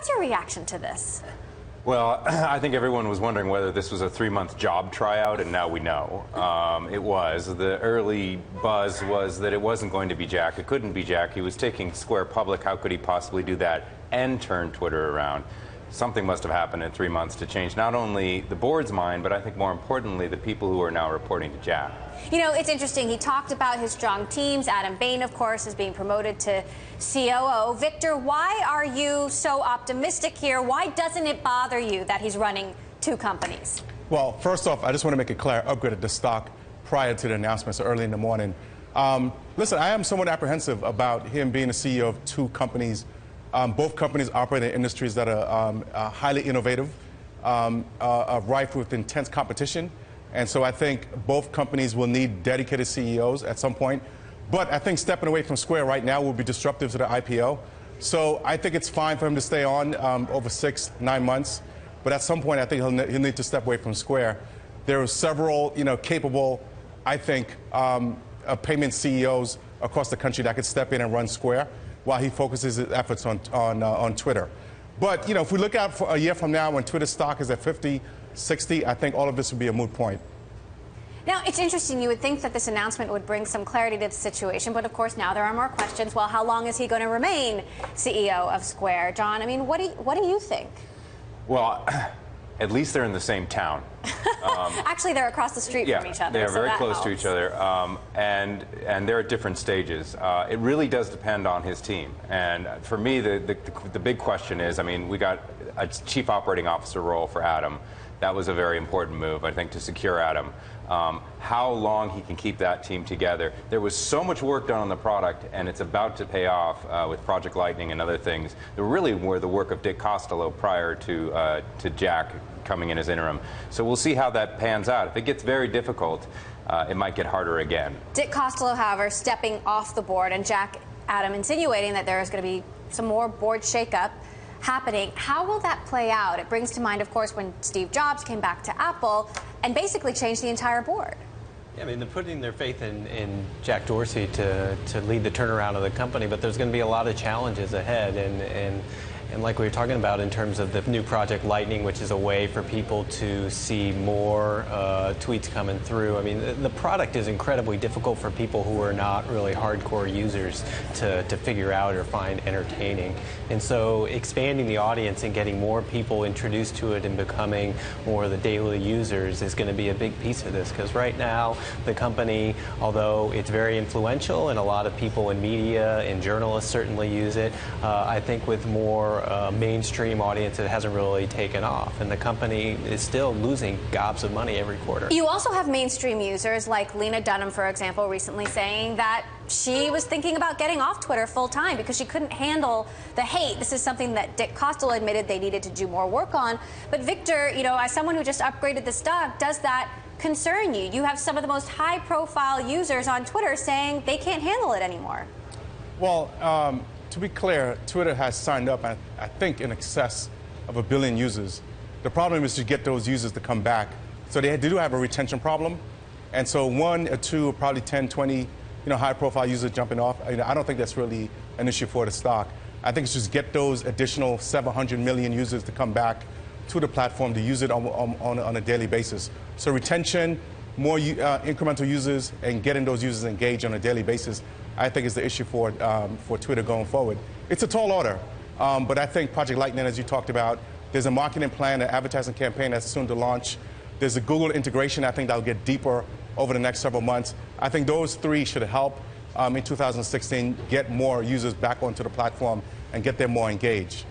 What's your reaction to this? Well, I think everyone was wondering whether this was a 3-month job tryout, and now we know. It was. The early buzz was that it wasn't going to be Jack. It couldn't be Jack. He was taking Square public. How could he possibly do that and turn Twitter around? Something must have happened in 3 months to change not only the board's mind, but I think more importantly, the people who are now reporting to Jack. You know, it's interesting. He talked about his strong teams. Adam Bain, of course, is being promoted to COO. Victor, why are you so optimistic here? Why doesn't it bother you that he's running two companies? Well, first off, I just want to make it clear, I upgraded the stock prior to the announcement, so early in the morning. Listen, I am somewhat apprehensive about him being the CEO of two companies. Both companies operate in industries that are highly innovative, rife with intense competition. And so I think both companies will need dedicated CEOs at some point. But I think stepping away from Square right now will be disruptive to the IPO. So I think it's fine for him to stay on over 6-9 months. But at some point, I think he'll need to step away from Square. There are several, capable, I think, payment CEOs across the country that could step in and run Square while he focuses his efforts on Twitter. But, if we look out for a year from now when Twitter stock is at 50, 60, I think all of this would be a moot point. Now, it's interesting. You would think that this announcement would bring some clarity to the situation, but of course now there are more questions. Well, how long is he going to remain CEO of Square? John, I mean, what do you think? Well, at least they're in the same town. Actually, they're across the street from each other. They're so very close helps. to each other, and they're at different stages. It really does depend on his team. And for me, the big question is, I mean, we got a chief operating officer role for Adam. That was a very important move, I think, to secure Adam. How long he can keep that team together. There was so much work done on the product, and it's about to pay off with Project Lightning and other things. They really were the work of Dick Costolo prior to Jack coming in as interim. So we'll see how that pans out. If it gets very difficult, it might get harder again. Dick Costolo, however, stepping off the board, and Jack Adam insinuating that there is going to be some more board shakeup happening. How will that play out? It brings to mind, of course, when Steve Jobs came back to Apple and basically changed the entire board. Yeah, I mean, they're putting their faith in Jack Dorsey to lead the turnaround of the company, but there's going to be a lot of challenges ahead. And like we were talking about in terms of the new Project Lightning, which is a way for people to see more tweets coming through. I mean, the product is incredibly difficult for people who are not really hardcore users to figure out or find entertaining. And so expanding the audience and getting more people introduced to it and becoming more of the daily users is going to be a big piece of this. Because right now, the company, although it's very influential and a lot of people in media and journalists certainly use it, I think with more mainstream audience, it hasn't really taken off, and the company is still losing gobs of money every quarter. You also have mainstream users like Lena Dunham, for example, recently saying that she was thinking about getting off Twitter full time because she couldn't handle the hate. This is something that Dick Costolo admitted they needed to do more work on. But Victor, as someone who just upgraded the stock, does that concern you? You have some of the most high-profile users on Twitter saying they can't handle it anymore. Well, to be clear, Twitter has signed up, I think, in excess of 1 billion users. The problem is to get those users to come back. So they do have a retention problem. And so 1 or 2 or probably 10, 20, high-profile users jumping off. I don't think that's really an issue for the stock. I think it's just get those additional 700 million users to come back to the platform to use it on a daily basis. So retention, more incremental users, and getting those users engaged on a daily basis, I think is the issue for Twitter going forward. It's a tall order, but I think Project Lightning, as you talked about, there's a marketing plan, an advertising campaign that's soon to launch. There's a Google integration, I think that'll get deeper over the next several months. I think those 3 should help in 2016 get more users back onto the platform and get them more engaged.